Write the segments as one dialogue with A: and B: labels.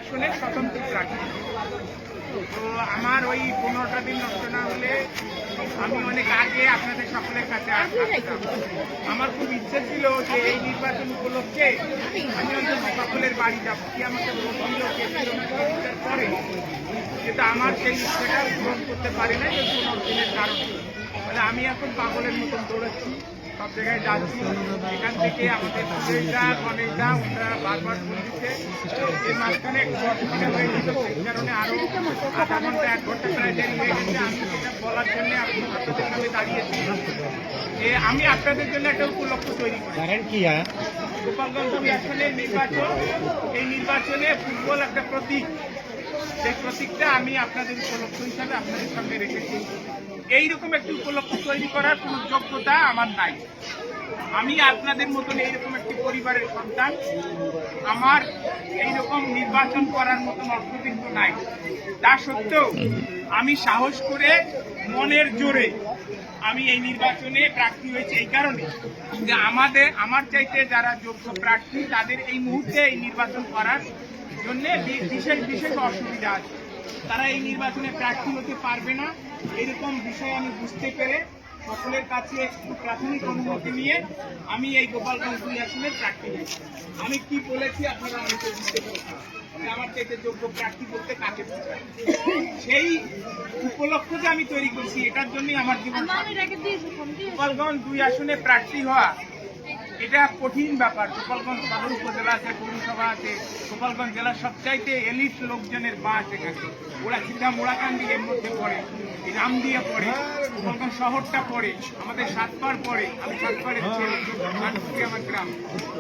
A: আসনের স্বতন্ত্র প্রার্থী। তো আমার ওই 15টা দিন নষ্ট না হলে আমি অনেক আগে আপনাদের সকলের কাছে আসতাম। আমার খুব ইচ্ছে ছিল যে এই নির্বাচন উপলক্ষে আমি অন্তত সকলের বাড়ি যাব, কি আমাকে ভোট দিল কে দিল না বিচার করে, যেটা আমার সেই ইচ্ছেটা পূরণ করতে পারি না এই 15 দিনের কারণে। মানে আমি এখন পাগলের মতন দৌড়াচ্ছি, সব জায়গায় যাচ্ছি। এখান থেকে আমাদের সুরেশদা গণেশদা ওনারা বারবার ফোন দিচ্ছে, এর মাঝখানে একটু অসুবিধা হয়েছিল, সেই কারণে আরো আধা ঘন্টা 1 ঘন্টা প্রায় দেরি হয়ে গেছে। আমি সেটা বলার জন্য আপনাদের সামনে দাঁড়িয়েছি যে আমি আপনাদের জন্য একটা উপলক্ষ তৈরি করি। গোপালগঞ্জ আসনের নির্বাচন, এই নির্বাচনে ফুটবল একটা প্রতীক, সেই প্রতীকটা আমি আপনাদের উপলক্ষ হিসাবে আপনাদের সামনে রেখেছি। এইরকম একটি উপলক্ষ তৈরি করার কোন যোগ্যতা আমার নাই। আমি আপনাদের মতন এইরকম একটি পরিবারের সন্তান, আমার এইরকম নির্বাচন করার মতন অর্থ কিন্তু নাই। তা সত্ত্বেও আমি সাহস করে মনের জোরে আমি এই নির্বাচনে প্রার্থী হয়েছি এই কারণে যে আমার চাইতে যারা যোগ্য প্রার্থী তাদের এই মুহূর্তে এই নির্বাচন করার জন্য বিশেষ বিশেষ অসুবিধা আছে, তারা এই নির্বাচনে প্রার্থী হতে পারবে না। এরকম বিষয় আমি বুঝতে পেরে সকলের কাছে একটু প্রাথমিক অনুমতি নিয়ে আমি এই গোপালগঞ্জ 2 আসনের প্রার্থী হয়েছি। আমি কি বলেছি আপনারা অনেকে বুঝতে পেরেছেন, আমার চাইতে যোগ্য প্রার্থী বলতে কাকে বোঝায়। সেই উপলক্ষ যে আমি তৈরি করছি এটার জন্যই আমার জীবন। গোপালগঞ্জ 2 আসনে প্রার্থী হওয়া এটা কঠিন ব্যাপার। গোপালগঞ্জ সদর উপজেলা আছে, পৌরসভা আছে, গোপালগঞ্জ জেলার সবচাইতে এলিট লোকজনের বাস এখানে। ওরা সিধা মোড়াকান্দি এর মধ্যে পড়ে, রামদিয়া পড়ে, গোপালগঞ্জ শহরটা পড়ে, আমাদের সাতপাড় পড়ে। আমি সাতপাড়ের ছেলে, কানপুরে আমার গ্রাম।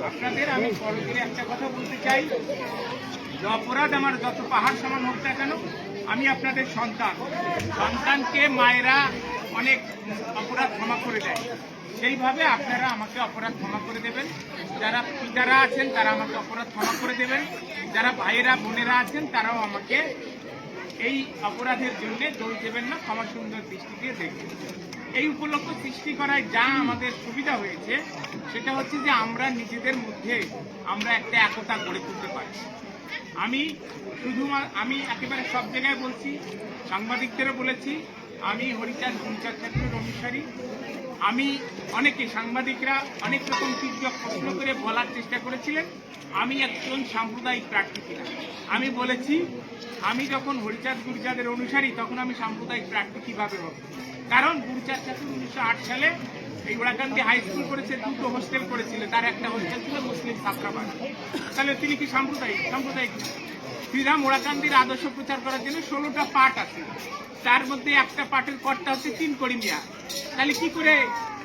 A: আপনাদের আমি সরাসরি একটা কথা বলতে চাই, যে অপরাধ আমার যত পাহাড় সমান হোক না কেন, আমি আপনাদের সন্তান। সন্তানকে মায়েরা অনেক অপরাধ ক্ষমা করে দেয়, সেইভাবে আপনারা আমাকে অপরাধ ক্ষমা করে দেবেন। যারা পিতারা আছেন তারা আমাকে অপরাধ ক্ষমা করে দেবেন, যারা ভাইয়েরা বোনেরা আছেন তারাও আমাকে এই অপরাধের জন্য দোষ দেবেন না, ক্ষমা সুন্দর দৃষ্টি দিয়ে দেখবেন। এই উপলক্ষ সৃষ্টি করায় যা আমাদের সুবিধা হয়েছে সেটা হচ্ছে যে আমরা নিজেদের মধ্যে আমরা একটা একতা গড়ে তুলতে পারি। আমি একেবারে সব জায়গায় বলছি, সাংবাদিকদেরও বলেছি, আমি হরিচাঁদ গুরুচাঁদ ঠাকুরের অনুসারী। আমি অনেকে সাংবাদিকরা অনেক রকম তীর্যক প্রশ্ন করে বলার চেষ্টা করেছিলেন আমি একজন সাম্প্রদায়িক প্রার্থী কিনা। আমি বলেছি আমি যখন হরিচাঁদ গুরুচাঁদের অনুসারী তখন আমি সাম্প্রদায়িক প্রার্থী কিভাবে হব, কারণ গুরুচাঁদ ঠাকুর 1908 সালে এই ওড়াকান্দি হাই স্কুল করেছে, 2টো হোস্টেল করেছিল, তার একটা হোস্টেল ছিল মুসলিম ছাত্রাবাস। তাহলে তিনি কি সাম্প্রদায়িক? সাম্প্রদায়িক না। শ্রীরাম ওড়াকান্দির আদর্শ প্রচার করার জন্য 16টা পাঠ আছে, তার মধ্যে একটা পাঠের কর্তা হচ্ছে 3 কড়ি মিয়া। তাহলে কি করে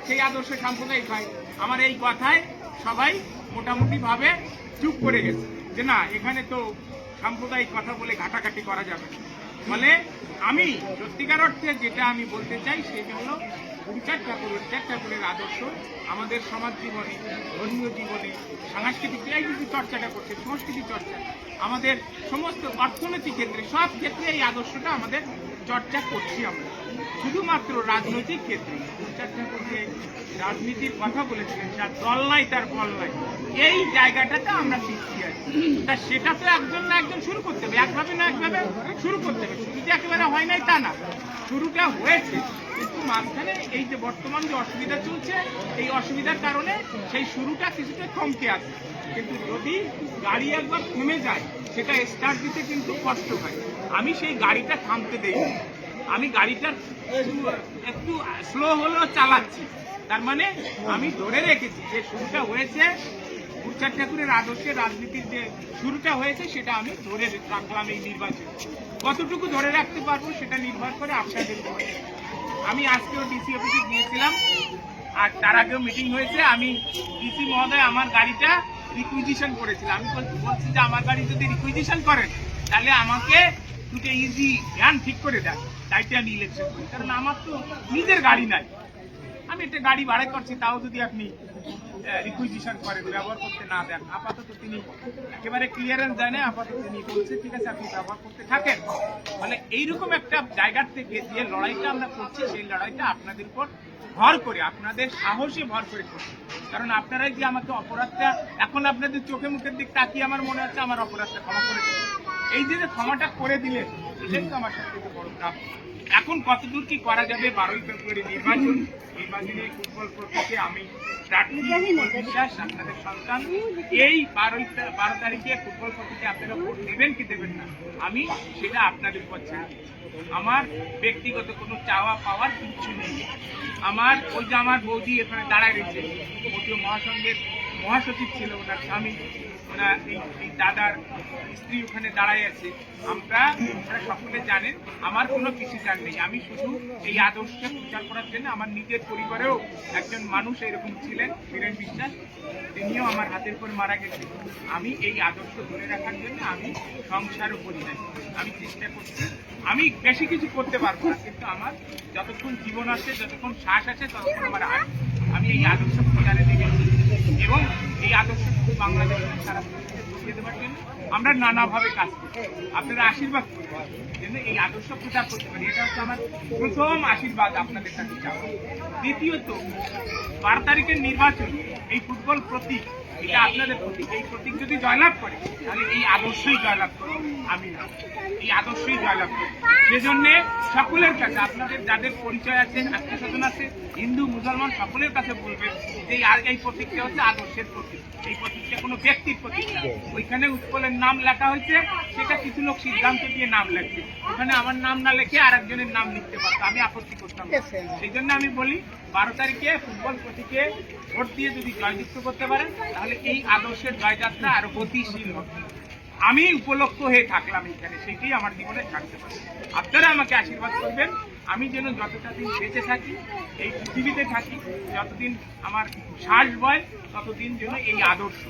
A: সেই আদর্শ সাম্প্রদায়িক হয়? আমার এই কথায় সবাই মোটামুটি ভাবে চুপ করে গেছে যে না, এখানে তো সাম্প্রদায়িক কথা বলে ঘাটাঘাটি করা যাবে। ফলে আমি সত্যিকার অর্থে যেটা আমি বলতে চাই সেটা হলো হরিচাঁদ ঠাকুরের আদর্শ আমাদের সমাজ জীবনে, ধর্মীয় জীবনে, সাংস্কৃতিক এই কিছু চর্চাটা করছে, সংস্কৃতি চর্চা আমাদের সমস্ত অর্থনৈতিক ক্ষেত্রে, সব ক্ষেত্রে এই আদর্শটা আমাদের চর্চা করছি আমরা। শুধুমাত্র রাজনৈতিক ক্ষেত্রে হরিচাঁদ ঠাকুর যে রাজনীতির কথা বলেছিলেন, যার দল নাই তার বল নাই, এই জায়গাটাতে আমরা পিছিয়ে আছি। তা সেটা তো একজন না একজন শুরু করতে হবে, একভাবে না একভাবে শুরু করতে হবে। শুরু যে একেবারে হয় নাই তা না, শুরুটা হয়েছে, কিন্তু মাঝখানে এই যে বর্তমান যে অসুবিধা চলছে এই অসুবিধার কারণে সেই শুরুটা কিছুটা থমকে আছে। কিন্তু যদি গাড়ি একবার থেমে যায় সেটা স্টার্ট দিতে কিন্তু কষ্ট হয়। আমি সেই গাড়িটা থামতে দেই, আমি গাড়িটা একটু স্লো হলেও চালাচ্ছি। তার মানে আমি ধরে রেখেছি যে শুরুটা হয়েছে গুরুচাঁদ ঠাকুরের আদর্শে, রাজনীতির যে শুরুটা হয়েছে সেটা আমি ধরে রাখলাম। এই নির্বাচন কতটুকু ধরে রাখতে পারবো সেটা নির্ভর করে আপনাদের উপরে। আমি আজকেও ডিসি অফিসে গিয়েছিলাম, আর তার আগেও মিটিং হয়েছে। আমি ডিসি মহোদয় আমার গাড়িটা রিকুইজিশন করেছিলাম। আমি বলছি যে আমার গাড়ি যদি রিকুইজিশন করেন তাহলে আমাকে দুটো ইজি ভ্যান ঠিক করে দেন, তাইতে আমি ইলেকশন করি, কারণ আমার তো নিজের গাড়ি নাই। আমি একটা গাড়ি ভাড়া করছি, তাও যদি আপনি রিকুইজিশন করেন, ব্যবহার করতে না দেন। আপাতত তিনি একেবারে ক্লিয়ারেন্স দেয় না, আপাতত তিনি বলছে ঠিক আছে আপনি ব্যবহার করতে থাকেন। মানে এইরকম একটা জায়গার থেকে যে লড়াইটা আমরা করছি সেই লড়াইটা আপনাদের উপর ভর করে, আপনাদের সাহসে ভর করে করছি। কারণ আপনারাই যে আমাকে অপরাধটা, এখন আপনাদের চোখে মুখের দিক তাকিয়ে আমার মনে হচ্ছে আমার অপরাধটা ক্ষমা করে দেবেন। এই যে ক্ষমাটা করে দিলেন, এটাই তো আমার সবথেকে বড় প্রাপ্য। এখন কতদূর কি করা যাবে 12ই ফেব্রুয়ারি নির্বাচনে ফুটবল প্রতীকে আমি প্রার্থী ফুটবল বিশ্বাস আপনাদের সন্তান। এই 12 তারিখে ফুটবল প্রতীকে আপনারা ভোট দেবেন কি দেবেন না, আমি সেটা আপনাদের উপর ছেড়ে দিই। আমার ব্যক্তিগত কোনো চাওয়া পাওয়ার কিচ্ছু নেই। আমার ওই যে আমার বৌদি এখানে দাঁড়ায় রয়েছে, মোদীয় মহাসংঘের মহাসচিব ছিল, ওনার স্বামী, ওনার এই দাদার স্ত্রী ওখানে দাঁড়ায় আছে। আপনারা সকলে জানেন আমার কোনো কিছু জান নেই। আমি শুধু এই আদর্শকে প্রচার করার জন্য, আমার নিজের পরিবারেও একজন মানুষ এরকম ছিলেন, বীরেন বিশ্বাস, তিনিও আমার হাতের উপর মারা গেছে। আমি এই আদর্শ ধরে রাখার জন্য আমি সংসারও করি না, আমি চেষ্টা করছি। আমি বেশি কিছু করতে পারবো না, কিন্তু আমার যতক্ষণ জীবন আছে, যতক্ষণ শ্বাস আছে, ততক্ষণ আমার আমি এই আদর্শ প্রচারে লেগেছি এবং এই আদর্শ বাংলাদেশের সারা পৃথিবীতে ছড়িয়ে দেওয়ার জন্য আমরা নানাভাবে কাজ করি। আপনারা আশীর্বাদ করবেন যেন এই আদর্শ প্রচার করতে পারি। এটা হচ্ছে আমার প্রথম আশীর্বাদ আপনাদের কাছে চাওয়া। দ্বিতীয়ত 12 তারিখের নির্বাচন, এই ফুটবল প্রতীক, এটা আপনাদের প্রতীক। এই প্রতীক যদি জয়লাভ করে তাহলে এই আদর্শই জয়লাভ করবে, আমি না, এই আদর্শই জয়লাভ করবে। সেজন্য সকলের কাছে, আপনাদের যাদের পরিচয় আছে, আত্মীয় স্বজন আছে, হিন্দু মুসলমান, সকলের কাছে বলবেন যে এই প্রতীকটা হচ্ছে আদর্শের প্রতীক। এই প্রতীকটা কোনো ব্যক্তির প্রতীক না। ওইখানে উৎপলের নাম লেখা হয়েছে, সেটা কিছু লোক সিদ্ধান্ত দিয়ে নাম লেখছে। ওখানে আমার নাম না লেখে আর একজনের নাম লিখতে পারতো, আমি আপত্তি করতাম। সেই জন্য আমি বলি 12 তারিখে ফুটবল প্রতীকে ভোট দিয়ে যদি জয়যুক্ত করতে পারেন তাহলে এই আদর্শের জয়যাত্রা আরো গতিশীল হবে। আমি উপলক্ষ হয়ে থাকলাম এখানে, সেটাই আমার জীবনে থাকতে পারে। আপনারা আমাকে আশীর্বাদ করবেন, আমি যেন যতটা দিন বেঁচে থাকি, এই পৃথিবীতে থাকি, যতদিন আমার শ্বাস বয়, ততদিন যেন এই আদর্শ,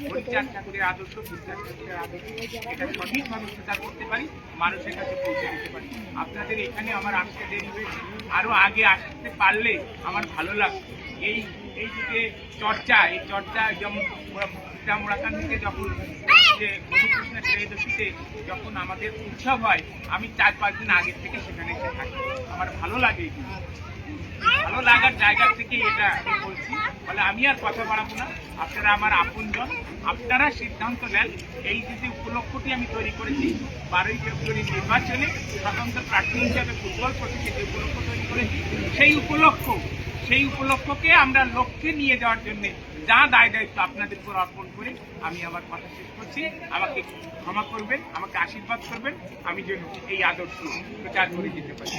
A: হরিচাঁদ ঠাকুরের আদর্শ, বুদ্ধচাঁদ ঠাকুরের আদর্শ, এটা সঠিকভাবে প্রচার করতে পারি, মানুষের কাছে পৌঁছে দিতে পারি। আপনাদের এখানে আমার আসতে দেরি হয়েছে, আরো আগে আসতে পারলে আমার ভালো লাগবে। এই যে চর্চা, এই চর্চা যেমন মোড়াকান্দিতে যখন মধুকৃষ্ণের ত্রয়োদশীতে যখন আমাদের উৎসব হয়, আমি 4-5 দিন আগের থেকে সেখানে এসে থাকি। আমার ভালো লাগে, ভালো লাগার জায়গা থেকে এটা বলছি। ফলে আমি আর কথা বাড়াবো না, আপনারা আমার আপনজন, আপনারা সিদ্ধান্ত নেন। এই যে উপলক্ষটি আমি তৈরি করেছি 12ই ফেব্রুয়ারি নির্বাচনে স্বতন্ত্র প্রার্থী হিসাবে ফুটবল প্রতীকে যে উপলক্ষ তৈরি করেছি, সেই উপলক্ষকে আমরা লক্ষ্যে নিয়ে যাওয়ার জন্য যা দায় দায়িত্ব আপনাদের উপর অর্পণ করে আমি আমার কথা শেষ করছি। আমাকে ক্ষমা করবেন, আমাকে আশীর্বাদ করবেন, আমি যেন এই আদর্শ প্রচার করে দিতে পারি।